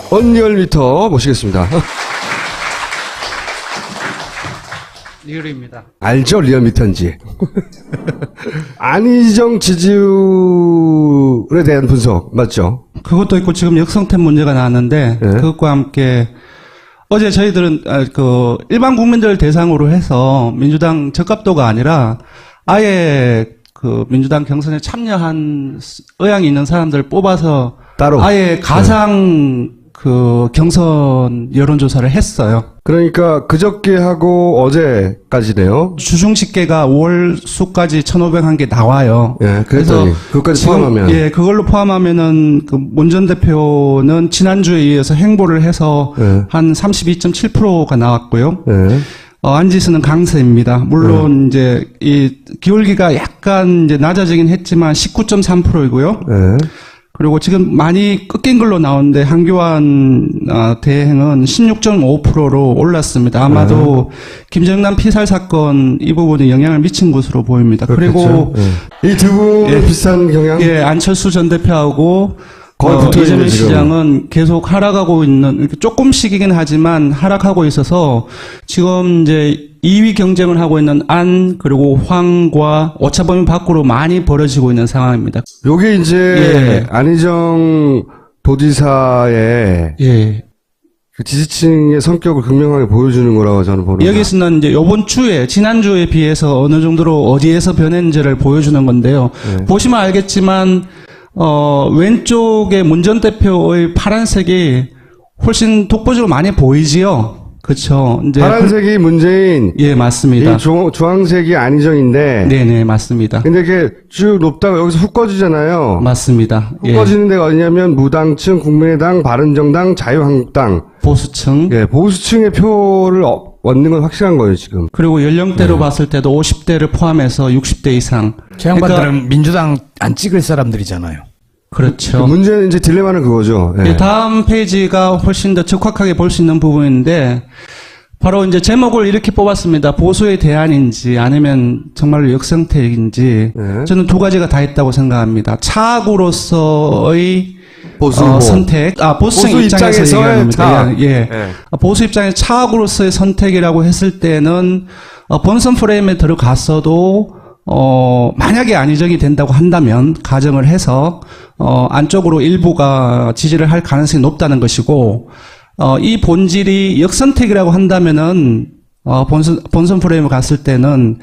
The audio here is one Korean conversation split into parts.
언리얼미터 모시겠습니다. 리얼입니다. 알죠? 리얼미터인지. 안희정 지지율에 대한 분석 맞죠? 그것도 있고 지금 역성템 문제가 나왔는데 네. 그것과 함께 어제 저희들은 일반 국민들 대상으로 해서 민주당 적합도가 아니라 아예 그 민주당 경선에 참여한 의향이 있는 사람들을 뽑아서 따로 아예 가상 그 경선 여론조사를 했어요. 그러니까 그저께 하고 어제까지네요. 주중집계가 5월 수까지 1,501개 나와요. 예, 그래서 그것까지 지금, 포함하면 예, 그걸로 포함하면은 그 문 전 대표는 지난주에 이어서 행보를 해서 예. 한 32.7%가 나왔고요. 예. 안지수는 강세입니다. 물론 이제 이 기울기가 약간 이제 낮아지긴 했지만 19.3%이고요. 예. 그리고 지금 많이 꺾인 걸로 나오는데 한교안 대행은 16.5%로 올랐습니다. 아마도 김정남 피살 사건 이 부분이 영향을 미친 것으로 보입니다. 그리고 이 두 분의 비슷한 경향? 예, 안철수 전 대표하고 거의 붙어 있는 이재명 지금. 시장은 계속 하락하고 있는, 조금씩이긴 하지만 하락하고 있어서 지금 이제 2위 경쟁을 하고 있는 안 그리고 황과 오차범위 밖으로 많이 벌어지고 있는 상황입니다. 요게 이제 예. 안희정 도지사의 예. 그 지지층의 성격을 극명하게 보여주는 거라고 저는 보는 여기서는 이제 요번 주에, 지난주에 비해서 어느 정도로 어디에서 변했는지를 보여주는 건데요. 네. 보시면 알겠지만, 왼쪽에 문 전 대표의 파란색이 훨씬 독보적으로 많이 보이지요? 그쵸. 이제. 파란색이 문재인, 예, 맞습니다. 이 주황색이 안희정인데, 네네, 맞습니다. 근데 이게 쭉 높다가 여기서 훅 꺼지잖아요. 맞습니다. 훅 꺼지는 데가 어디냐면 무당층, 국민의당, 바른정당, 자유한국당, 보수층. 예, 보수층의 표를 얻는 건 확실한 거예요, 지금. 그리고 연령대로 봤을 때도 50대를 포함해서 60대 이상. 저 양반들은 민주당 안 찍을 사람들이잖아요. 그렇죠. 문제는 이제 딜레마는 그거죠. 예. 예, 다음 페이지가 훨씬 더 적확하게 볼 수 있는 부분인데, 바로 이제 제목을 이렇게 뽑았습니다. 보수의 대안인지 아니면 정말로 역성택인지. 네. 저는 두 가지가 다 있다고 생각합니다. 차악으로서의 보수 후보. 선택. 보수층 보수 입장에서 입장에서의 얘기하는 겁니다. 차악. 예. 예. 보수 입장에서 차악으로서의 선택이라고 했을 때는 본선 프레임에 들어갔어도 만약에 안희정이 된다고 한다면 가정을 해서 안쪽으로 일부가 지지를 할 가능성이 높다는 것이고 이 본질이 역선택이라고 한다면은 본선 프레임에 갔을 때는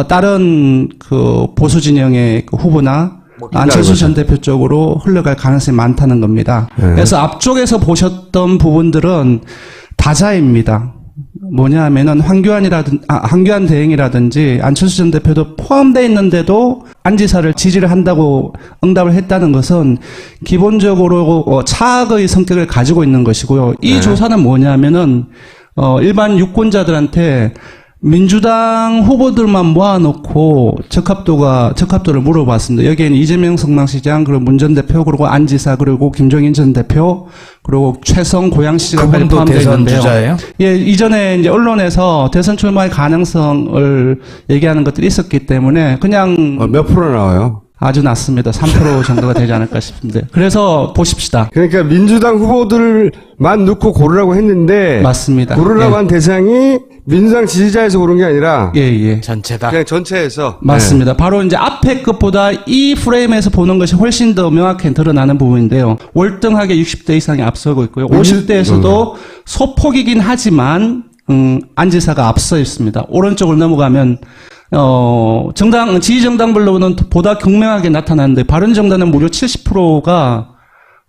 다른 그 보수 진영의 그 후보나 안철수 전 대표 쪽으로 흘러갈 가능성이 많다는 겁니다. 네. 그래서 앞쪽에서 보셨던 부분들은 다자입니다. 뭐냐 하면은 황교안 대행이라든지 안철수 전 대표도 포함되어 있는데도 안 지사를 지지를 한다고 응답을 했다는 것은 기본적으로 차악의 성격을 가지고 있는 것이고요. 이 네. 조사는 뭐냐 하면은 일반 유권자들한테 민주당 후보들만 모아놓고 적합도를 물어봤습니다. 여기에는 이재명 성남시장, 그리고 문 전 대표, 그리고 안 지사, 그리고 김종인 전 대표, 그리고 최성 고양시장까지 그분도 포함되어 대선 있는데요. 주자예요? 예, 이전에 이제 언론에서 대선 출마의 가능성을 얘기하는 것들이 있었기 때문에 그냥 몇 프로 나와요? 아주 낮습니다. 3% 정도가 되지 않을까 싶은데. 그래서 보십시다. 그러니까 민주당 후보들만 넣고 고르라고 했는데 맞습니다. 고르라고 예. 한 대상이 민주당 지지자에서 고른 게 아니라 예. 전체다. 그냥 전체에서 맞습니다. 바로 이제 앞에 것보다 이 프레임에서 보는 것이 훨씬 더 명확히 드러나는 부분인데요. 월등하게 60대 이상이 앞서고 있고요. 50대에서도 소폭이긴 하지만 안 지사가 앞서 있습니다. 오른쪽으로 넘어가면 지지정당별로는 보다 극명하게 나타나는데 바른정당은 무려 70%가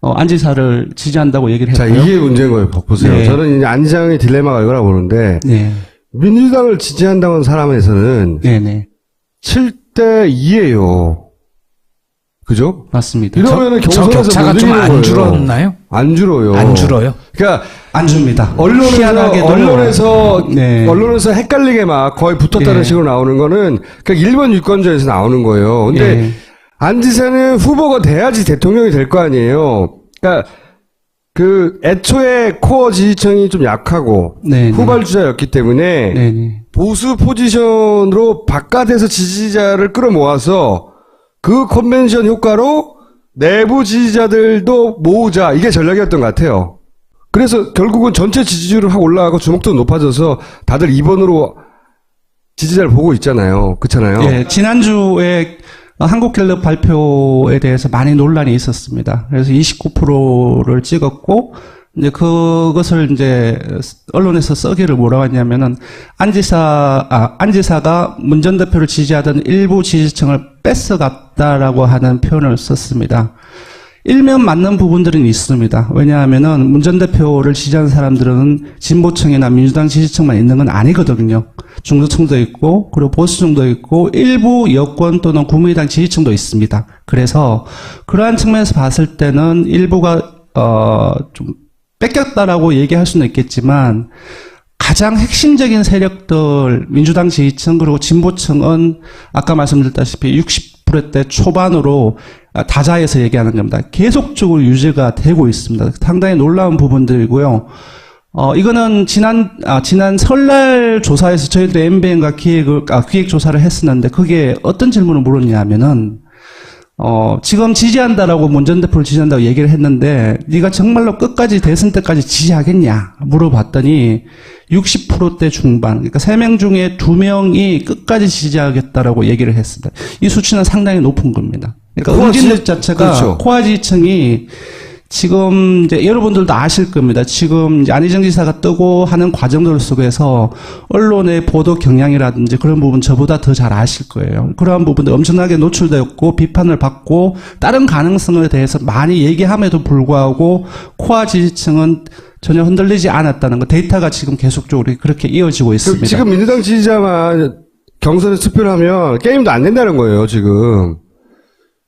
안 지사를 지지한다고 얘기를 자, 했고요. 이게 문제인 거예요. 보세요. 네. 저는 이제 안희정의 딜레마가 이거라고 보는데 네. 민주당을 지지한다는 사람에서는 네네. 7대 2예요. 그죠? 맞습니다. 이러면은 저 경선에서 격차가 못 좀 이기는 안 거예요. 줄었나요? 안 줄어요. 안 줄어요? 그러니까 안 줍니다. 언론에서 네. 언론에서 헷갈리게 막 거의 붙었다는 네. 식으로 나오는 거는 그러니까 일본 유권자에서 나오는 거예요. 근데 네. 안 지사는 후보가 돼야지 대통령이 될 거 아니에요. 그러니까 그 애초에 코어 지지층이 좀 약하고 네. 후발주자였기 때문에 네네. 보수 포지션으로 바깥에서 지지자를 끌어모아서 그 컨벤션 효과로 내부 지지자들도 모으자, 이게 전략이었던 것 같아요. 그래서 결국은 전체 지지율은 확 올라가고 주목도 높아져서 다들 2번으로 지지자를 보고 있잖아요. 그렇잖아요. 예, 지난주에 한국갤럽 발표에 대해서 많이 논란이 있었습니다. 그래서 29%를 찍었고, 이제 그것을 이제 언론에서 써기를 뭐라고 했냐면은 안지사가 문 전 대표를 지지하던 일부 지지층을 뺏어갔다라고 하는 표현을 썼습니다. 일면 맞는 부분들은 있습니다. 왜냐하면은 문 전 대표를 지지하는 사람들은 진보층이나 민주당 지지층만 있는 건 아니거든요. 중도층도 있고, 그리고 보수층도 있고, 일부 여권 또는 국민의당 지지층도 있습니다. 그래서 그러한 측면에서 봤을 때는 일부가 좀 뺏겼다라고 얘기할 수는 있겠지만 가장 핵심적인 세력들, 민주당 지지층 그리고 진보층은 아까 말씀드렸다시피 60%대 초반으로 다자에서 얘기하는 겁니다. 계속적으로 유지가 되고 있습니다. 상당히 놀라운 부분들이고요. 이거는 지난 설날 조사에서 저희들이 MBN과 기획 조사를 했었는데 그게 어떤 질문을 물었냐면은 지금 지지한다라고 문 전 대표를 지지한다고 얘기를 했는데 네가 정말로 끝까지 대선 때까지 지지하겠냐 물어봤더니 60%대 중반, 그러니까 3명 중에 2명이 끝까지 지지하겠다라고 얘기를 했습니다. 이 수치는 상당히 높은 겁니다. 그러니까 응집률 자체가 그렇죠. 코아 지지층이 지금 이제 여러분들도 아실 겁니다. 지금 이제 안희정 지사가 뜨고 하는 과정들 속에서 언론의 보도 경향이라든지 그런 부분 저보다 더 잘 아실 거예요. 그러한 부분들 엄청나게 노출되었고 비판을 받고 다른 가능성에 대해서 많이 얘기함에도 불구하고 코아 지지층은 전혀 흔들리지 않았다는 거 데이터가 지금 계속적으로 그렇게 이어지고 있습니다. 지금 민주당 지지자만 경선에 투표를 하면 게임도 안 된다는 거예요, 지금.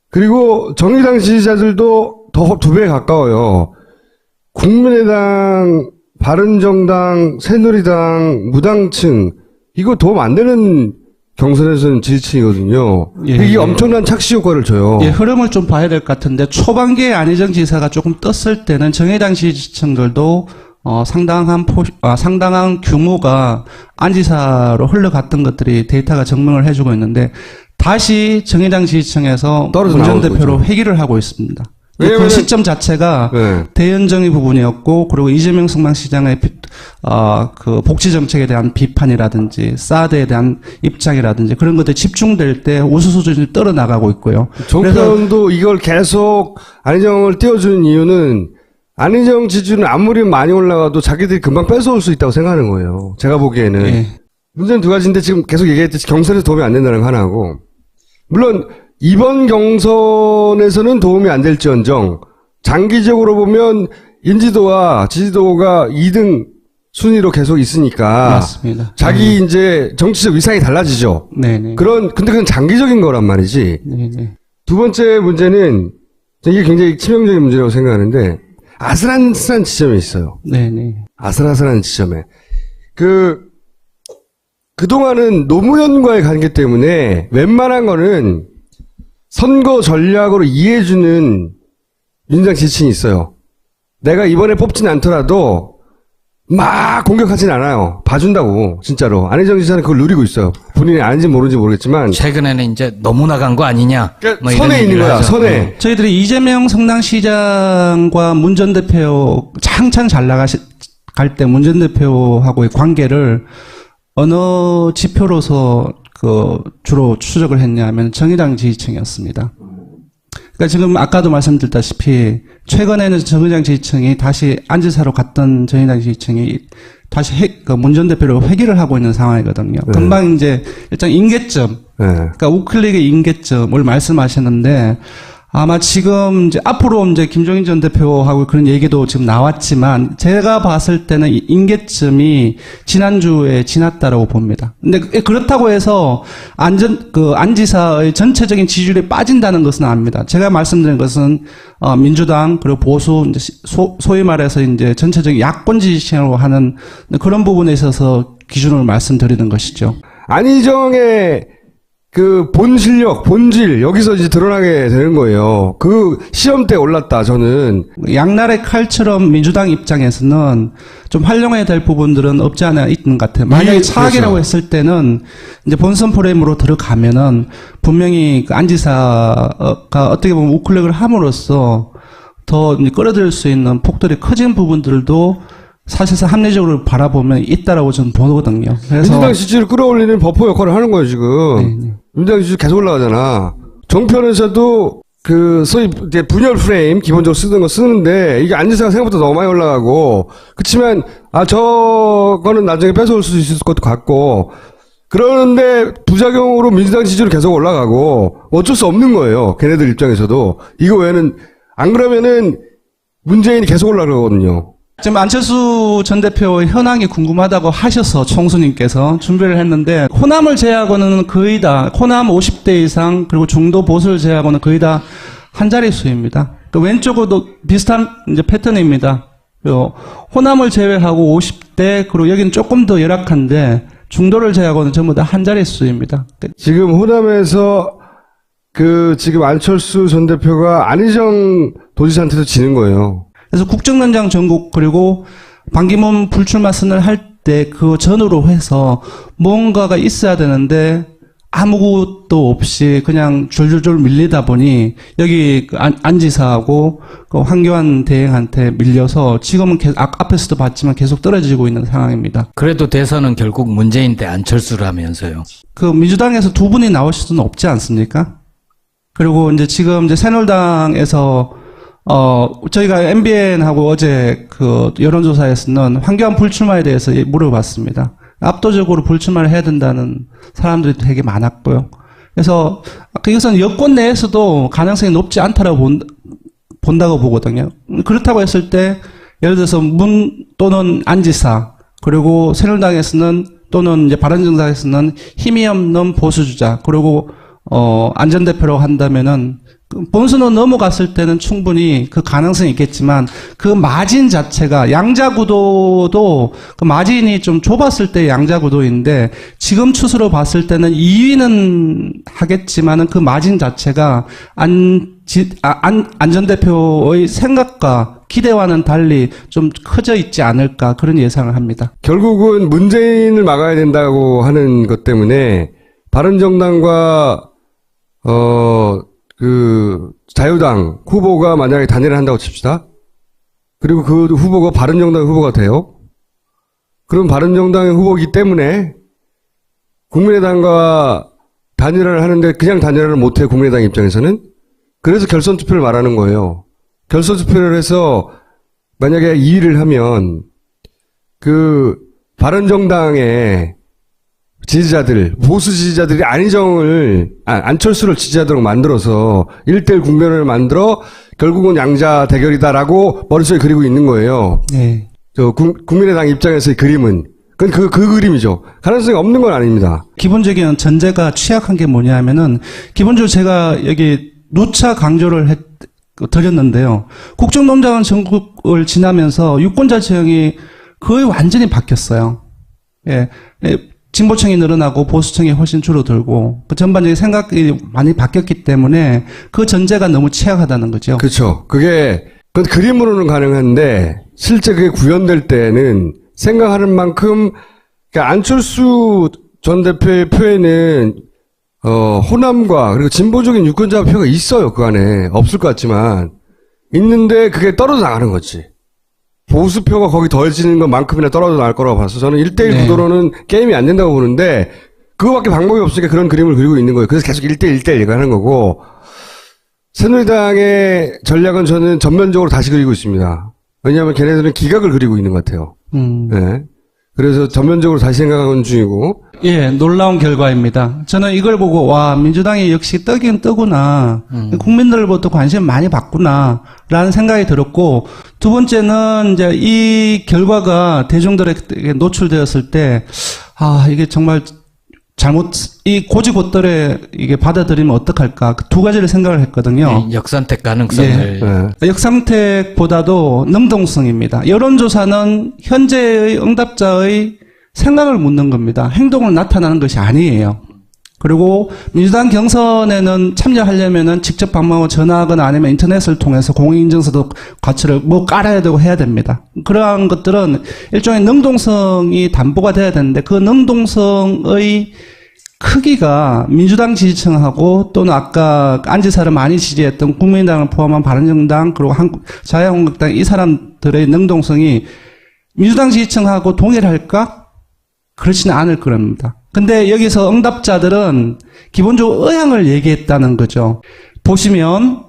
그리고 정의당 지지자들도 더 2배 가까워요. 국민의당, 바른정당, 새누리당, 무당층 이거 도움 안 되는 경선에서는 지지층이거든요. 이게 엄청난 착시 효과를 줘요. 예, 흐름을 좀 봐야 될 것 같은데 초반기에 안희정 지사가 조금 떴을 때는 정의당 지지층들도 상당한 규모가 안 지사로 흘러갔던 것들이 데이터가 증명을 해주고 있는데 다시 정의당 지지층에서 문 전 대표로 회귀를 하고 있습니다. 그 시점 자체가 네. 대연정의 부분이었고 그리고 이재명 성남시장의 그 복지 정책에 대한 비판이라든지 사드에 대한 입장이라든지 그런 것들이 집중될 때 우수 수준이 떨어나가고 있고요. 정권도 이걸 계속 안희정을 띄워주는 이유는 안희정 지지율은 아무리 많이 올라가도 자기들이 금방 뺏어올 수 있다고 생각하는 거예요. 제가 보기에는. 예. 문제는 2가지인데 지금 계속 얘기했듯이 경선에서 도움이 안 된다는 거 하나고 물론 이번 경선에서는 도움이 안 될지언정 장기적으로 보면 인지도와 지지도가 2등 순위로 계속 있으니까 맞습니다. 자기 이제 정치적 위상이 달라지죠. 네네. 근데 그건 장기적인 거란 말이지. 네네. 두 번째 문제는 이게 굉장히 치명적인 문제라고 생각하는데 아슬아슬한 지점에 있어요. 네네. 아슬아슬한 지점에. 그동안은 노무현과의 관계 때문에 웬만한 거는 선거 전략으로 이해해주는 민주당 지지층이 있어요. 내가 이번에 뽑진 않더라도 막 공격하진 않아요. 봐준다고 진짜로. 안희정 지사는 그걸 누리고 있어요. 본인이 아는지 모르는지 모르겠지만 최근에는 이제 너무 나간 거 아니냐. 그러니까 뭐 이런 선에 있는 얘기를 거야. 하죠. 선에. 저희들이 이재명 성남시장과 문 전 대표 한창 잘 나갈 때 문 전 대표하고의 관계를 어느 지표로서 주로 추적을 했냐면 정의당 지지층이었습니다. 그러니까 지금 아까도 말씀드렸다시피 최근에는 정의당 지지층이 다시 안지사로 갔던 정의당 지지층이 다시 문 전 대표로 회귀를 하고 있는 상황이거든요. 네. 금방 이제 일단 임계점, 네. 그러니까 우클릭의 임계점을 말씀하셨는데 아마 지금 이제 앞으로 이제 김종인 전 대표하고 그런 얘기도 지금 나왔지만 제가 봤을 때는 이 임계점이 지난주에 지났다라고 봅니다. 근데 그렇다고 해서 안지사의 전체적인 지지율이 빠진다는 것은 아닙니다. 제가 말씀드린 것은 민주당 그리고 보수 이제 소위 말해서 이제 전체적인 야권 지지층으로 하는 그런 부분에 있어서 기준을 말씀드리는 것이죠. 안희정의 본 실력, 본질, 여기서 이제 드러나게 되는 거예요. 시험 때 올랐다, 저는. 양날의 칼처럼 민주당 입장에서는 좀 활용해야 될 부분들은 없지 않아 있는 것 같아요. 만약에 차악이라고 했을 때는 이제 본선 프레임으로 들어가면은 분명히 그 안지사가 어떻게 보면 우클릭을 함으로써 더 이제 끌어들일 수 있는 폭들이 커진 부분들도 사실상 합리적으로 바라보면 있다라고 저는 보거든요. 그래서 민주당 지지를 끌어올리는 버퍼 역할을 하는 거예요, 지금. 민주당 지지 계속 올라가잖아. 정편에서도 그 소위 이제 분열 프레임 기본적으로 쓰던 거 쓰는데 이게 안지사가 생각보다 너무 많이 올라가고 그렇지만 저거는 나중에 뺏어올 수도 있을 것도 같고 그러는데 부작용으로 민주당 지지율 계속 올라가고 어쩔 수 없는 거예요. 걔네들 입장에서도. 이거 외에는 안 그러면은 문재인이 계속 올라가거든요. 지금 안철수 전 대표의 현황이 궁금하다고 하셔서 총수님께서 준비를 했는데 호남을 제외하고는 거의 다 호남 50대 이상 그리고 중도 보수를 제외하고는 거의 다 한 자릿수입니다. 그 왼쪽으로도 비슷한 이제 패턴입니다. 호남을 제외하고 50대 그리고 여기는 조금 더 열악한데 중도를 제외하고는 전부 다 한 자릿수입니다. 지금 호남에서 지금 안철수 전 대표가 안희정 도지사한테도 지는 거예요. 그래서 국정원장 전국 그리고 반기문 불출마 선언을 할 때 그 전후로 해서 뭔가가 있어야 되는데 아무것도 없이 그냥 줄줄줄 밀리다 보니 여기 안 지사하고 그 황교안 대행한테 밀려서 지금은 앞에서도 봤지만 계속 떨어지고 있는 상황입니다. 그래도 대선은 결국 문재인 대 안철수라면서요. 그 민주당에서 두 분이 나오실 수는 없지 않습니까? 그리고 이제 지금 이제 새누리당에서 저희가 MBN하고 어제 그 여론조사에서는 황교안 불출마에 대해서 물어봤습니다. 압도적으로 불출마를 해야 된다는 사람들이 되게 많았고요. 그래서 이것은 여권 내에서도 가능성이 높지 않다라고 본다고 보거든요. 그렇다고 했을 때 예를 들어서 문 또는 안지사 그리고 새누리당에서는 또는 이제 바른정당에서는 힘이 없는 보수주자 그리고 안전 대표라고 한다면은 본선으로 넘어갔을 때는 충분히 그 가능성이 있겠지만 그 마진 자체가 양자구도도 그 마진이 좀 좁았을 때 양자구도인데 지금 추세로 봤을 때는 2위는 하겠지만은 그 마진 자체가 안전 대표의 생각과 기대와는 달리 좀 커져 있지 않을까 그런 예상을 합니다. 결국은 문재인을 막아야 된다고 하는 것 때문에 바른정당과 자유당 후보가 만약에 단일을 한다고 칩시다. 그리고 그 후보가 바른정당 후보가 돼요. 그럼 바른정당의 후보이기 때문에 국민의당과 단일화를 하는데 그냥 단일화를 못해요. 국민의당 입장에서는. 그래서 결선 투표를 말하는 거예요. 결선 투표를 해서 만약에 2위를 하면 바른정당의 지지자들, 보수 지지자들이 안철수를 지지하도록 만들어서 1대1 국면을 만들어 결국은 양자 대결이다라고 머릿속에 그리고 있는 거예요. 네. 국민의당 입장에서의 그림은. 그 그림이죠. 가능성이 없는 건 아닙니다. 기본적인 전제가 취약한 게 뭐냐면은 기본적으로 제가 여기 누차 강조를 드렸는데요. 국정농단 전국을 지나면서 유권자 지형이 거의 완전히 바뀌었어요. 예. 진보층이 늘어나고 보수층이 훨씬 줄어들고 그 전반적인 생각이 많이 바뀌었기 때문에 그 전제가 너무 취약하다는 거죠. 그렇죠. 그건 그림으로는 가능한데 실제 그게 구현될 때는 생각하는 만큼 그러니까 안철수 전 대표의 표에는 호남과 그리고 진보적인 유권자 표가 있어요. 그 안에 없을 것 같지만 있는데 그게 떨어져 나가는 거지. 보수표가 거기 더해지는 것만큼이나 떨어져 나갈 거라고 봐서 저는 1대1 구도로는 게임이 안 된다고 보는데 그거밖에 방법이 없으니까 그런 그림을 그리고 있는 거예요. 그래서 계속 1대1 하는 거고 새누리당의 전략은 저는 전면적으로 다시 그리고 있습니다. 왜냐하면 걔네들은 기각을 그리고 있는 것 같아요. 네. 그래서 전면적으로 다시 생각하는 중이고. 예, 놀라운 결과입니다. 저는 이걸 보고 와 민주당이 역시 뜨긴 뜨구나. 국민들로부터 관심 많이 받구나 라는 생각이 들었고 두 번째는 이제 이 결과가 대중들에게 노출되었을 때 이게 정말 이 고지고떨에 이게 받아들이면 어떡할까 그 두 가지를 생각을 했거든요. 네, 역선택 가능성을. 역선택보다도 능동성입니다. 여론조사는 현재의 응답자의 생각을 묻는 겁니다. 행동을 나타나는 것이 아니에요. 그리고 민주당 경선에는 참여하려면은 직접 방문하고 전화하거나 아니면 인터넷을 통해서 공인인증서도 과치를 깔아야 되고 해야 됩니다. 그러한 것들은 일종의 능동성이 담보가 돼야 되는데 그 능동성의 크기가 민주당 지지층하고 또는 아까 안지사를 많이 지지했던 국민당을 포함한 바른정당 그리고 자유한국당 이 사람들의 능동성이 민주당 지지층하고 동일할까? 그렇지는 않을 겁니다. 근데 여기서 응답자들은 기본적으로 의향을 얘기했다는 거죠. 보시면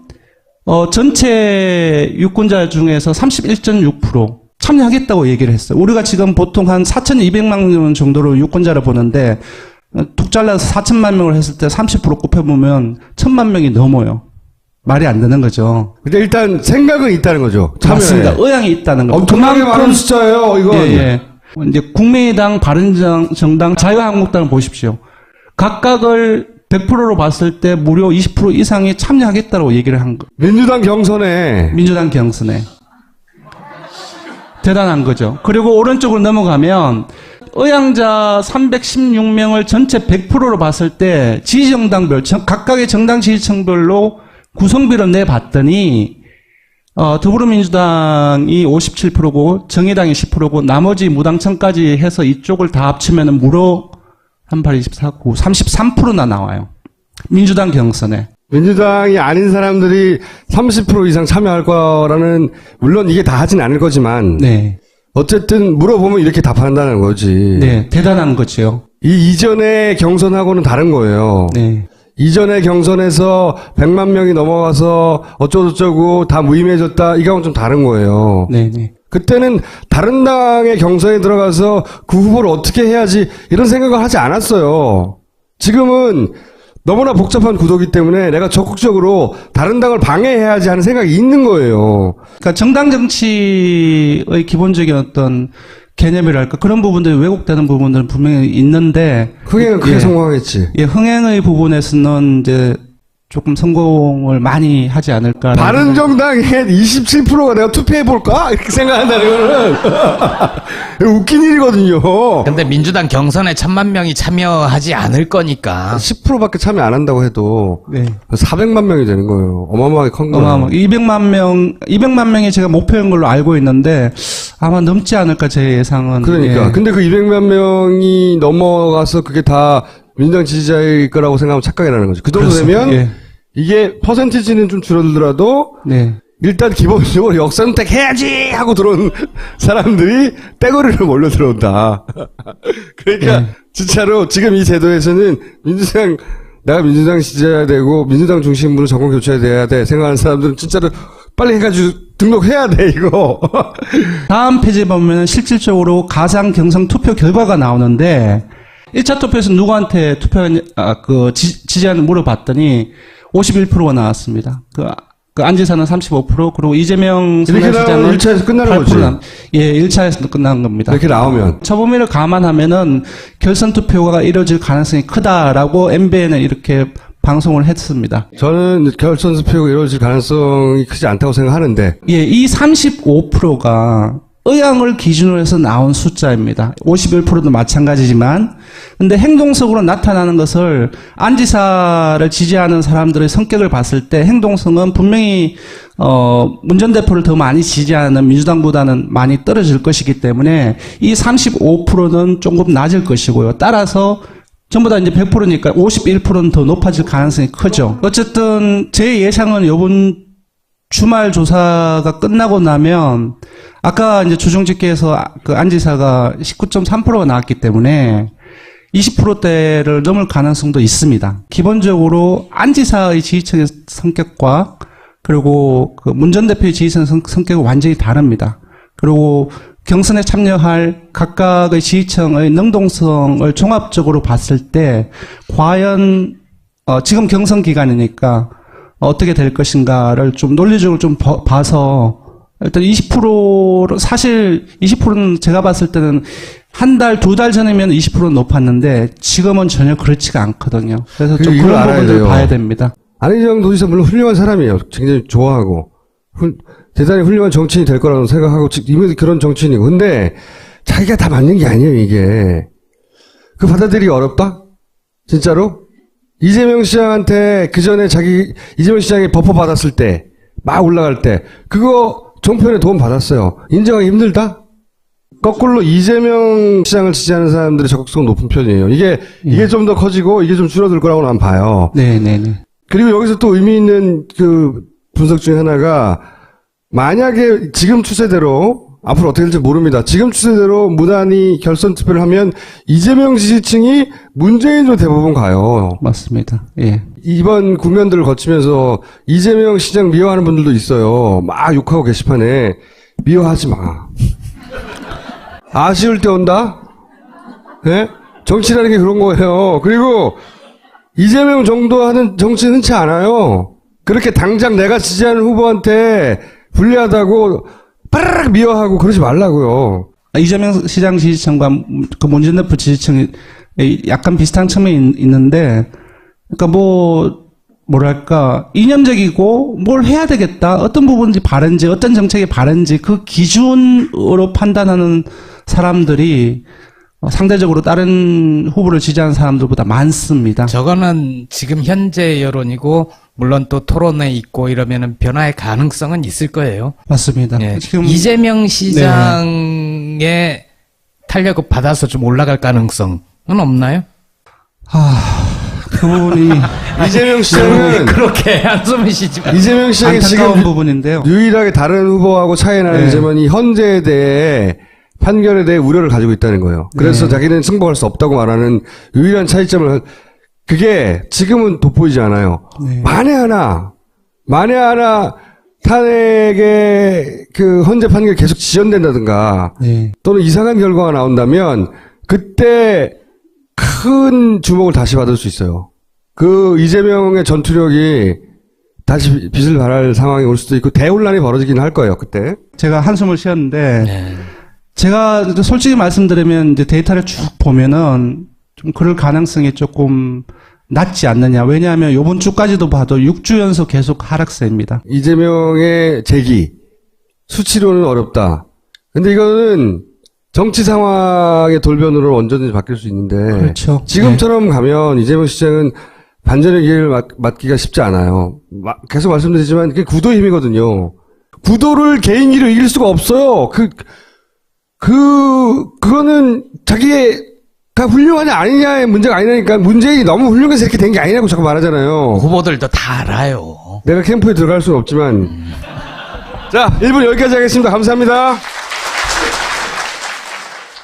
전체 유권자 중에서 31.6% 참여하겠다고 얘기를 했어요. 우리가 지금 보통 한 4,200만 명 정도로 유권자를 보는데 툭 잘라서 4천만 명을 했을 때 30% 곱해보면 1,000만 명이 넘어요. 말이 안 되는 거죠. 근데 일단 생각은 있다는 거죠. 참여에. 맞습니다. 의향이 있다는 거죠. 엄청나게 많은 숫자예요, 이건. 예. 이제 국민의당, 바른정당, 자유한국당을 보십시오. 각각을 100%로 봤을 때 무려 20% 이상이 참여하겠다고 얘기를 한 거. 민주당 경선에 민주당 경선에. 대단한 거죠. 그리고 오른쪽으로 넘어가면 의향자 316명을 전체 100%로 봤을 때 지지정당별, 각각의 정당 지지층별로 구성비를 내봤더니 더불어민주당이 57%고 정의당이 10%고 나머지 무당층까지 해서 이쪽을 다 합치면 무려 38, 24, 9, 33%나 나와요. 민주당 경선에. 민주당이 아닌 사람들이 30% 이상 참여할 거라는, 물론 이게 다 하진 않을 거지만 네. 어쨌든 물어보면 이렇게 답한다는 거지. 네. 대단한 거죠. 이 이전의 경선하고는 다른 거예요. 네. 이전의 경선에서 100만 명이 넘어가서 어쩌고저쩌고 다 무임해졌다. 이거하고는 좀 다른 거예요. 네. 네. 그때는 다른 당의 경선에 들어가서 그 후보를 어떻게 해야지 이런 생각을 하지 않았어요. 지금은 너무나 복잡한 구도이기 때문에 내가 적극적으로 다른 당을 방해해야지 하는 생각이 있는 거예요. 그러니까 정당 정치의 기본적인 어떤 개념이랄까 그런 부분들이 왜곡되는 부분들은 분명히 있는데 흥행은 크게 성공하겠지. 예, 흥행의 부분에서는 이제 조금 성공을 많이 하지 않을까. 바른정당의 27%가 내가 투표해볼까? 이렇게 생각한다는 거는 웃긴 일이거든요. 근데 민주당 경선에 1,000만 명이 참여하지 않을 거니까. 10%밖에 참여 안 한다고 해도 네. 400만 명이 되는 거예요. 어마어마하게 큰 거예요. 200만 명이 제가 목표인 걸로 알고 있는데 아마 넘지 않을까 제 예상은. 그러니까. 예. 근데 그 200만 명이 넘어가서 그게 다 민주당 지지자일 거라고 생각하면 착각이라는 거죠. 그 정도 그렇습니다. 되면 예. 이게 퍼센티지는 좀 줄어들더라도 네. 일단 기본적으로 역선택 해야지 하고 들어온 사람들이 떼거리로 몰려 들어온다. 그러니까 네. 진짜로 지금 이 제도에서는 내가 민주당 지지자야 되고 민주당 중심으로 정권 교체돼야 돼 생각하는 사람들은 진짜로 빨리 해가지고 등록해야 돼 이거. 다음 페이지에 보면 실질적으로 가상 경선 투표 결과가 나오는데 1차 투표에서 누구한테 지지하는 물어봤더니 51%가 나왔습니다. 그 안지사는 35%, 그리고 이재명 이렇게 나오면 1차에서 끝나는 거지. 예, 1차에서 끝난 겁니다. 이렇게 나오면. 처범위를 감안하면은 결선 투표가 이뤄질 가능성이 크다라고 MBN은 이렇게 방송을 했습니다. 저는 결선 투표가 이루어질 가능성이 크지 않다고 생각하는데. 예, 이 35%가 의향을 기준으로 해서 나온 숫자입니다. 51%도 마찬가지지만, 근데 행동성으로 나타나는 것을 안지사를 지지하는 사람들의 성격을 봤을 때 행동성은 분명히 문 전 대표를 더 많이 지지하는 민주당보다는 많이 떨어질 것이기 때문에 이 35%는 조금 낮을 것이고요. 따라서 전부 다 이제 100%니까 51%는 더 높아질 가능성이 크죠. 어쨌든 제 예상은 이번 주말 조사가 끝나고 나면 아까 이제 주중집계에서 그 안지사가 19.3%가 나왔기 때문에 20%대를 넘을 가능성도 있습니다. 기본적으로 안지사의 지지층의 성격과 그리고 그 문 전 대표의 지지층 성격은 완전히 다릅니다. 그리고 경선에 참여할 각각의 지지층의 능동성을 종합적으로 봤을 때 과연 지금 경선 기간이니까 어떻게 될 것인가를 좀 논리적으로 좀 봐서 일단 20%, 사실 20%는 제가 봤을 때는 한 달, 두 달 전이면 20%는 높았는데 지금은 전혀 그렇지가 않거든요. 그래서 좀 이걸 그런 알아야 부분들을 돼요. 봐야 됩니다. 안희정 도지사 물론 훌륭한 사람이에요. 굉장히 좋아하고. 대단히 훌륭한 정치인이 될 거라고 생각하고, 이미 그런 정치인이고. 근데 자기가 다 맞는 게 아니에요, 이게. 그 받아들이기 어렵다? 진짜로? 이재명 시장한테 그 전에 이재명 시장이 버퍼 받았을 때, 막 올라갈 때, 그거 종편에 도움 받았어요. 인정하기 힘들다? 거꾸로 이재명 시장을 지지하는 사람들의 적극성 높은 편이에요. 이게 좀 더 커지고 이게 좀 줄어들 거라고 난 봐요. 네네네. 그리고 여기서 또 의미 있는 그 분석 중에 하나가 만약에 지금 추세대로 앞으로 어떻게 될지 모릅니다. 지금 추세대로 무난히 결선 투표를 하면 이재명 지지층이 문재인으로 대부분 가요. 맞습니다. 예. 이번 국면들을 거치면서 이재명 시장 미워하는 분들도 있어요. 막 욕하고 게시판에 미워하지 마. 아쉬울 때 온다? 예? 정치라는 게 그런 거예요. 그리고 이재명 정도 하는 정치는 흔치 않아요. 그렇게 당장 내가 지지하는 후보한테 불리하다고 빠르르 미워하고 그러지 말라고요. 이재명 시장 지지층과 그 문재인 대표 지지층이 약간 비슷한 측면이 있는데, 그러니까 뭐랄까, 이념적이고 뭘 해야 되겠다, 어떤 부분이 바른지, 어떤 정책이 바른지 그 기준으로 판단하는 사람들이 상대적으로 다른 후보를 지지하는 사람들보다 많습니다. 저거는 지금 현재 여론이고 물론 또 토론회 있고 이러면은 변화의 가능성은 있을 거예요. 맞습니다. 예. 지금 이재명 시장의 탄력을 받아서 좀 올라갈 가능성은 없나요? 그 부분이 이재명 시장은 그렇게 한숨을 쉬지 마. 이재명 시장이 안타까운 지금 부분인데요. 유일하게 다른 후보하고 차이 나는 네. 점은 이 헌재에 대해 판결에 대해 우려를 가지고 있다는 거예요. 그래서 네. 자기는 승복할 수 없다고 말하는 유일한 차이점을 그게 지금은 돋보이지 않아요. 네. 만에 하나 탄핵의 그 헌재 판결이 계속 지연된다든가 네. 또는 이상한 결과가 나온다면 그때 큰 주목을 다시 받을 수 있어요. 그 이재명의 전투력이 다시 빛을 발할 상황이 올 수도 있고 대혼란이 벌어지긴 할 거예요. 그때. 제가 한숨을 쉬었는데, 네. 제가 솔직히 말씀드리면 이제 데이터를 쭉 보면은 좀 그럴 가능성이 조금 낮지 않느냐. 왜냐하면 요번 주까지도 봐도 6주 연속 계속 하락세입니다. 이재명의 재기 수치로는 어렵다. 근데 이거는 정치 상황의 돌변으로 언제든지 바뀔 수 있는데 그렇죠. 지금처럼 가면 이재명 시장은 반전의 기회를 맞기가 쉽지 않아요. 계속 말씀드리지만 그게 구도의 힘이거든요. 구도를 개인기로 이길 수가 없어요. 그거는 자기가 훌륭하냐 아니냐의 문제가 아니라니까 문재인이 너무 훌륭해서 이렇게 된 게 아니라고 자꾸 말하잖아요. 후보들도 다 알아요. 내가 캠프에 들어갈 수는 없지만. 자, 1분 여기까지 하겠습니다. 감사합니다.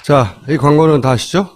자, 이 광고는 다 아시죠?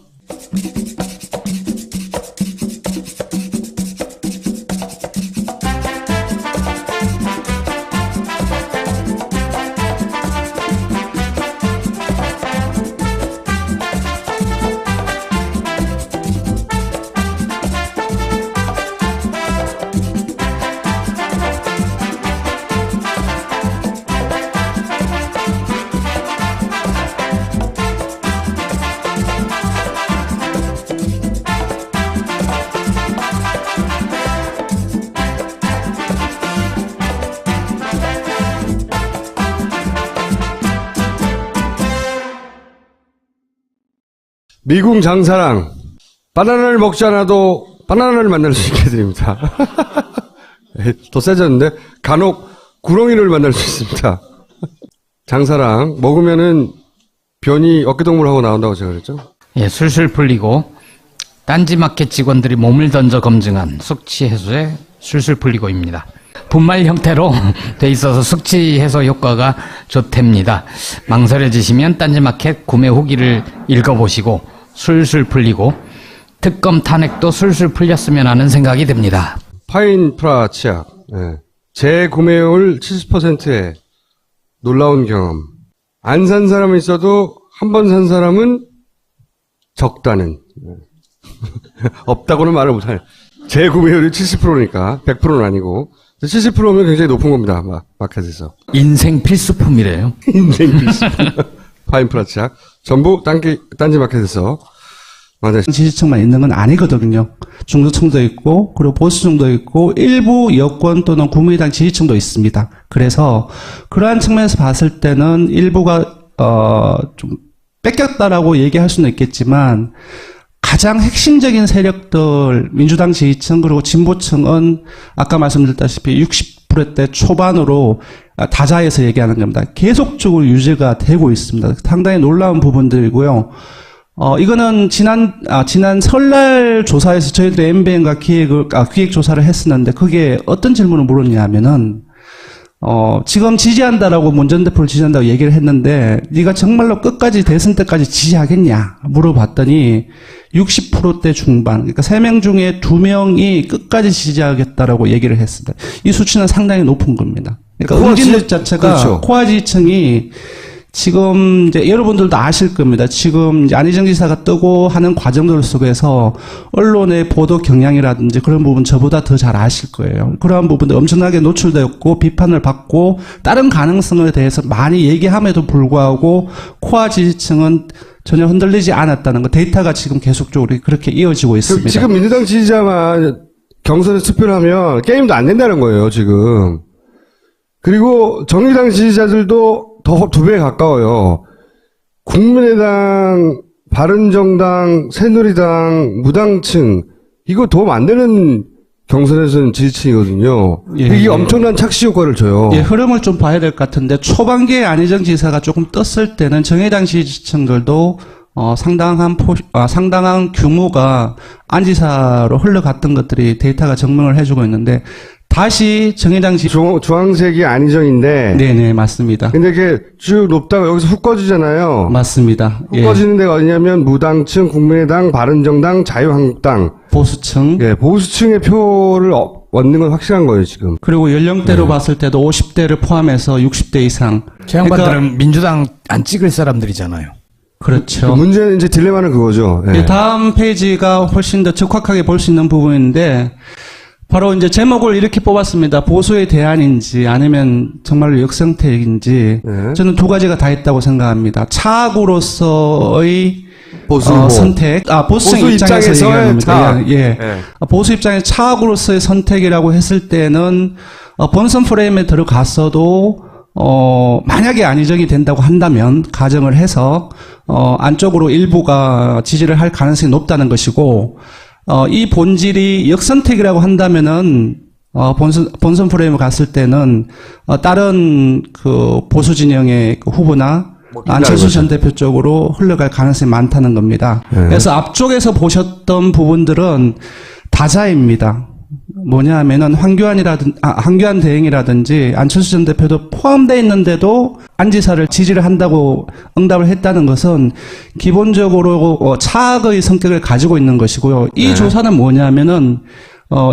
미궁 장사랑 바나나를 먹지 않아도 바나나를 만날 수 있게 해드립니다. 더 세졌는데 간혹 구렁이를 만날 수 있습니다. 장사랑 먹으면은 변이 어깨동무하고 나온다고 제가 그랬죠. 예, 술술 풀리고 딴지마켓 직원들이 몸을 던져 검증한 숙취 해소제 술술 풀리고입니다. 분말 형태로 돼 있어서 숙취 해소 효과가 좋답니다. 망설여지시면 딴지마켓 구매 후기를 읽어보시고 술술 풀리고 특검 탄핵도 술술 풀렸으면 하는 생각이 듭니다. 파인프라 치약. 예. 재구매율 70%의 놀라운 경험. 안 산 사람은 있어도 한 번 산 사람은 적다는. 없다고는 말을 못하네. 재구매율이 70%니까 100%는 아니고 70%면 굉장히 높은 겁니다. 마켓에서. 인생 필수품이래요. 인생 필수. 파인프라 치약. 전부 딴지 마켓에서 지지층만 있는 건 아니거든요. 중도층도 있고, 그리고 보수층도 있고, 일부 여권 또는 국민의당 지지층도 있습니다. 그래서 그러한 측면에서 봤을 때는 일부가 좀 뺏겼다라고 얘기할 수는 있겠지만 가장 핵심적인 세력들, 민주당 지지층 그리고 진보층은 아까 말씀드렸다시피 60%대 초반으로 다자에서 얘기하는 겁니다. 계속적으로 유지가 되고 있습니다. 상당히 놀라운 부분들이고요. 이거는 지난 설날 조사에서 저희들이 MBN과 기획 조사를 했었는데, 그게 어떤 질문을 물었냐면은, 지금 지지한다라고 문 전 대표를 지지한다고 얘기를 했는데, 네가 정말로 끝까지 대선 때까지 지지하겠냐 물어봤더니 60%대 중반, 그러니까 3명 중에 2명이 끝까지 지지하겠다라고 얘기를 했습니다. 이 수치는 상당히 높은 겁니다. 그러니까 응집률 자체가, 그렇죠. 코아 지지층이 지금 이제 여러분들도 아실 겁니다. 지금 이제 안희정 지사가 뜨고 하는 과정들 속에서 언론의 보도 경향이라든지 그런 부분 저보다 더 잘 아실 거예요. 그러한 부분들 엄청나게 노출되었고 비판을 받고 다른 가능성에 대해서 많이 얘기함에도 불구하고 코아 지지층은 전혀 흔들리지 않았다는 거, 데이터가 지금 계속적으로 그렇게 이어지고 있습니다. 지금 민주당 지지자만 경선에 투표를 하면 게임도 안 된다는 거예요, 지금. 그리고 정의당 지지자들도 더 2배 가까워요. 국민의당, 바른정당, 새누리당, 무당층, 이거 도움 안 되는 경선에서는 지지층이거든요. 예, 이게 예. 엄청난 착시 효과를 줘요. 예, 흐름을 좀 봐야 될 것 같은데, 초반기에 안희정 지사가 조금 떴을 때는 정의당 지지층들도 상당한 규모가 안 지사로 흘러갔던 것들이 데이터가 증명을 해주고 있는데, 다시 정의당 주황색이 안희정인데, 네네, 맞습니다. 근데 이게 쭉 높다가 여기서 훅 꺼지잖아요. 맞습니다. 훅 꺼지는 데가 어디냐면 무당층, 국민의당, 바른정당, 자유한국당. 보수층. 예, 보수층의 표를 얻는 건 확실한 거예요, 지금. 그리고 연령대로 봤을 때도 50대를 포함해서 60대 이상. 제 양반들은 민주당 안 찍을 사람들이잖아요. 그렇죠. 문제는 이제 딜레마는 그거죠. 예. 이 다음 페이지가 훨씬 더 적확하게 볼 수 있는 부분인데, 바로 이제 제목을 이렇게 뽑았습니다. 보수의 대안인지 아니면 정말로 역선택인지. 네. 저는 두 가지가 다 있다고 생각합니다. 차악으로서의 보수 후보. 선택. 보수층 보수 입장에서 입장에서의 얘기하는 겁니다. 차악. 예. 예. 보수 입장에서 차악으로서의 선택이라고 했을 때는 본선 프레임에 들어갔어도 만약에 안희정이 된다고 한다면 가정을 해서 안쪽으로 일부가 지지를 할 가능성이 높다는 것이고, 이 본질이 역선택이라고 한다면은 본선 프레임에 갔을 때는 다른 그 보수 진영의 그 후보나 안철수 전 대표 쪽으로 흘러갈 가능성이 많다는 겁니다. 네. 그래서 앞쪽에서 보셨던 부분들은 다자입니다. 뭐냐 하면은 황교안 대행이라든지 안철수 전 대표도 포함되어 있는데도 안 지사를 지지를 한다고 응답을 했다는 것은 기본적으로 차악의 성격을 가지고 있는 것이고요. 이 네. 조사는 뭐냐면은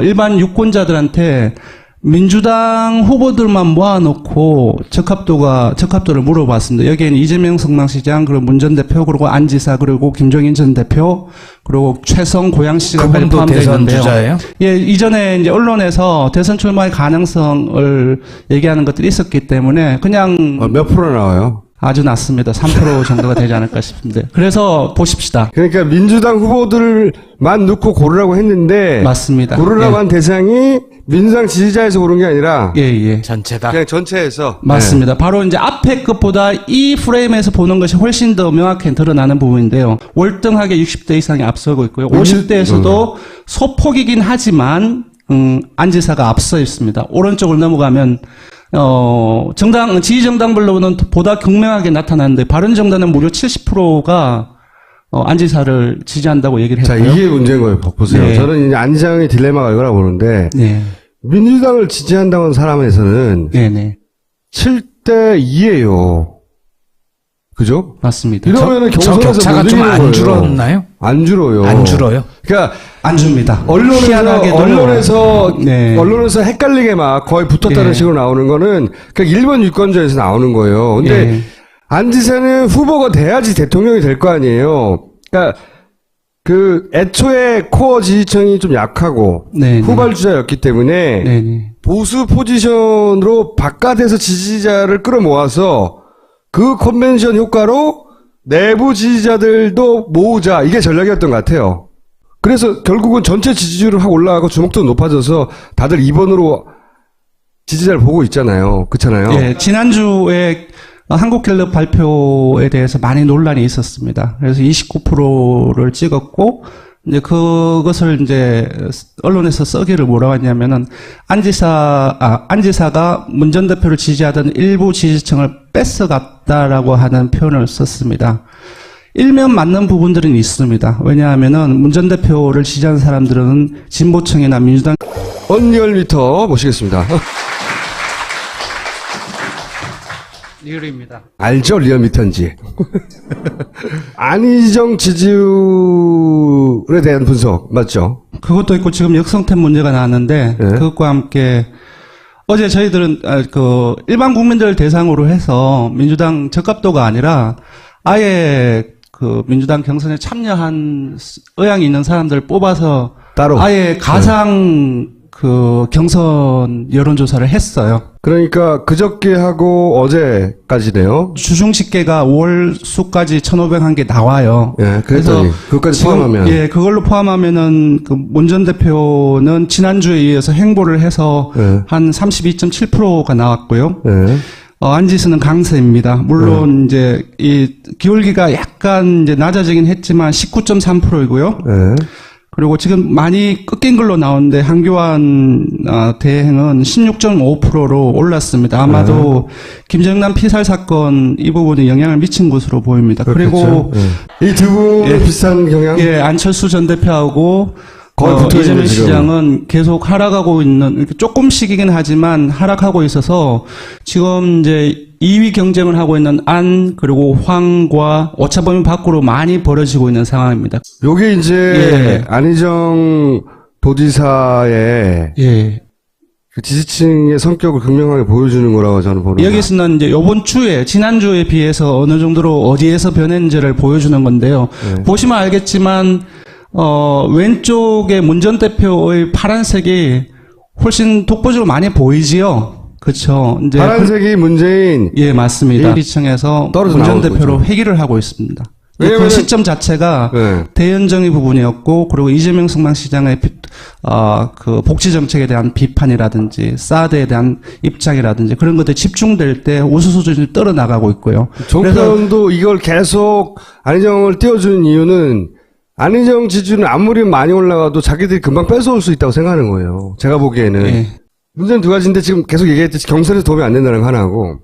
일반 유권자들한테 민주당 후보들만 모아놓고 적합도를 물어봤습니다. 여기에는 이재명 성남시장, 그리고 문 전 대표, 그리고 안 지사, 그리고 김종인 전 대표, 그리고 최성 고양시장까지 그분도 포함되어 대선 있는데요. 주자예요? 예, 이전에 이제 언론에서 대선 출마의 가능성을 얘기하는 것들이 있었기 때문에 그냥 몇 프로 나와요? 아주 낮습니다. 3% 정도가 되지 않을까 싶은데. 그래서 보십시다. 그러니까 민주당 후보들만 넣고 고르라고 했는데, 맞습니다. 고르라고 예. 한 대상이 민주당 지지자에서 고른 게 아니라 예. 전체다. 그냥 전체에서. 맞습니다. 바로 이제 앞에 것보다 이 프레임에서 보는 것이 훨씬 더 명확히 드러나는 부분인데요. 월등하게 60대 이상이 앞서고 있고요. 50대에서도 소폭이긴 하지만 안 지사가 앞서 있습니다. 오른쪽을 넘어가면 지지정당별로는 보다 극명하게 나타나는데 바른정당은 무려 70%가 안 지사를 지지한다고 얘기를 자, 했고요. 이게 문제인 거예요. 보세요. 네. 저는 이제 안희정의 딜레마가 이거라고 보는데, 네. 민주당을 지지한다는 사람에서는 네네. 7대 2예요. 그죠? 맞습니다. 이러면은 저 경선에서 격차가 못 좀 이기는 안 거예요. 줄었나요? 안 줄어요. 안 줄어요? 그러니까 안 줍니다. 언론에서 네. 헷갈리게 막 거의 붙었다는 네. 식으로 나오는 거는 그냥 일본 유권자에서 나오는 거예요. 근데 네. 안 지사는 후보가 돼야지 대통령이 될 거 아니에요. 그러니까 그 애초에 코어 지지층이 좀 약하고 네, 후발주자였기 때문에 네네. 보수 포지션으로 바깥에서 지지자를 끌어모아서 그 컨벤션 효과로 내부 지지자들도 모으자, 이게 전략이었던 것 같아요. 그래서 결국은 전체 지지율을 확 올라가고 주목도 높아져서 다들 2번으로 지지자를 보고 있잖아요. 그렇잖아요. 예, 지난주에 한국갤럽 발표에 대해서 많이 논란이 있었습니다. 그래서 29%를 찍었고, 이제 그것을 이제 언론에서 써기를 뭐라고 했냐면은 안지사가 문 전 대표를 지지하던 일부 지지층을 뺏어갔다라고 하는 표현을 썼습니다. 일면 맞는 부분들은 있습니다. 왜냐하면은 문 전 대표를 지지하는 사람들은 진보층이나 민주당 언리얼미터 모시겠습니다. 리얼입니다. 알죠? 리얼미터인지. 안희정 지지율에 대한 분석 맞죠? 그것도 있고 지금 역성템 문제가 나왔는데 네. 그것과 함께 어제 저희들은 일반 국민들 대상으로 해서 민주당 적합도가 아니라 아예 그 민주당 경선에 참여한 의향이 있는 사람들 뽑아서 따로. 아예 가상 그 경선 여론조사를 했어요. 그러니까 그저께 하고 어제까지네요. 주중 집계가 5월 수까지 1,500한 개 나와요. 예, 그랬더니 그것까지 지금, 포함하면. 예, 그걸로 포함하면은 그 문 전 대표는 지난주에 이어서 행보를 해서 예. 한 32.7%가 나왔고요. 예. 안지수는 강세입니다. 물론 이제 이 기울기가 약간 이제 낮아지긴 했지만 19.3%이고요. 예. 그리고 지금 많이 꺾인 걸로 나오는데 한교안 대행은 16.5%로 올랐습니다. 아마도 김정남 피살 사건 이 부분이 영향을 미친 것으로 보입니다. 그리고 이 두 분의 비슷한 경향. 예, 안철수 전 대표하고 거의 붙어 있는 이재명 지금. 시장은 계속 하락하고 있는, 이렇게 조금씩이긴 하지만 하락하고 있어서 지금 이제 2위 경쟁을 하고 있는 안, 그리고 황과 오차범위 밖으로 많이 벌어지고 있는 상황입니다. 요게 이제 예. 안희정 도지사의 예. 그 지지층의 성격을 극명하게 보여주는 거라고 저는 보는 거예요. 여기서는 이제 요번 주에, 지난주에 비해서 어느 정도로 어디에서 변했는지를 보여주는 건데요. 보시면 알겠지만, 왼쪽에 문 전 대표의 파란색이 훨씬 독보적으로 많이 보이지요? 그쵸. 이제 파란색이 문재인. 예, 맞습니다. 시청에서 떨어져 문 전 나오고 대표로 있죠. 회귀를 하고 있습니다. 그 왜냐면은- 시점 자체가 네. 대연정의 부분이었고, 그리고 이재명 성남시장의 그 복지 정책에 대한 비판이라든지, 사드에 대한 입장이라든지 그런 것들이 집중될 때 우수 수준이 떨어나가고 있고요. 정권도 이걸 계속 안희정을 띄워주는 이유는 안희정 지지율은 아무리 많이 올라가도 자기들이 금방 뺏어올 수 있다고 생각하는 거예요. 제가 보기에는. 예. 문제는 두 가지인데 지금 계속 얘기했듯이 경선에서 도움이 안 된다는 거 하나고,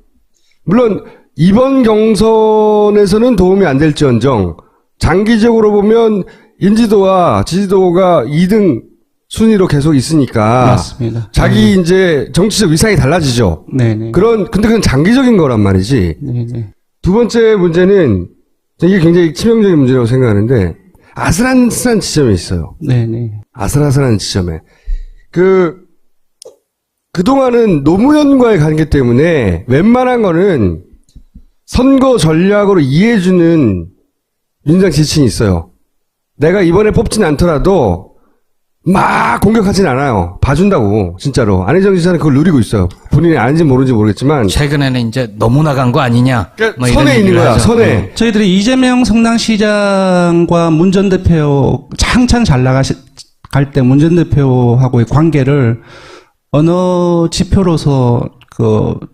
물론 이번 경선에서는 도움이 안 될지언정 장기적으로 보면 인지도와 지지도가 2등 순위로 계속 있으니까 맞습니다. 자기 이제 정치적 위상이 달라지죠. 네네. 근데 그건 장기적인 거란 말이지. 네네. 두 번째 문제는 이게 굉장히 치명적인 문제라고 생각하는데 아슬아슬한 지점에 있어요. 네네. 아슬아슬한 지점에. 그동안은 노무현과의 관계 때문에 웬만한 거는 선거 전략으로 이해해주는 민주당 지지층이 있어요. 내가 이번에 뽑진 않더라도 막 공격하진 않아요. 봐준다고, 진짜로. 안희정 지사는 그걸 누리고 있어요. 본인이 아는지 모르는지 모르겠지만. 최근에는 이제 너무 나간 거 아니냐? 뭐 이런 선에 있는 얘기를 거야, 하죠. 선에. 저희들이 이재명 성남시장과 문 전 대표 한창 잘 나갈 때 문 전 대표하고의 관계를 어느 지표로서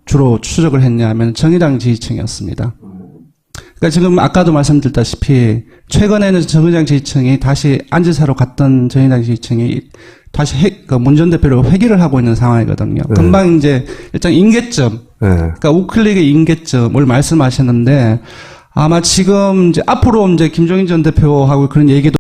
주로 추적을 했냐면 정의당 지지층이었습니다. 그러니까 지금 아까도 말씀드렸다시피 최근에는 정의당 지지층이 다시 안지사로 갔던 정의당 지지층이 다시 문 전 대표로 회귀를 하고 있는 상황이거든요. 금방 이제 일단 임계점, 네. 그러니까 우클릭의 임계점을 말씀하셨는데 아마 지금 이제 앞으로 이제 김종인 전 대표하고 그런 얘기도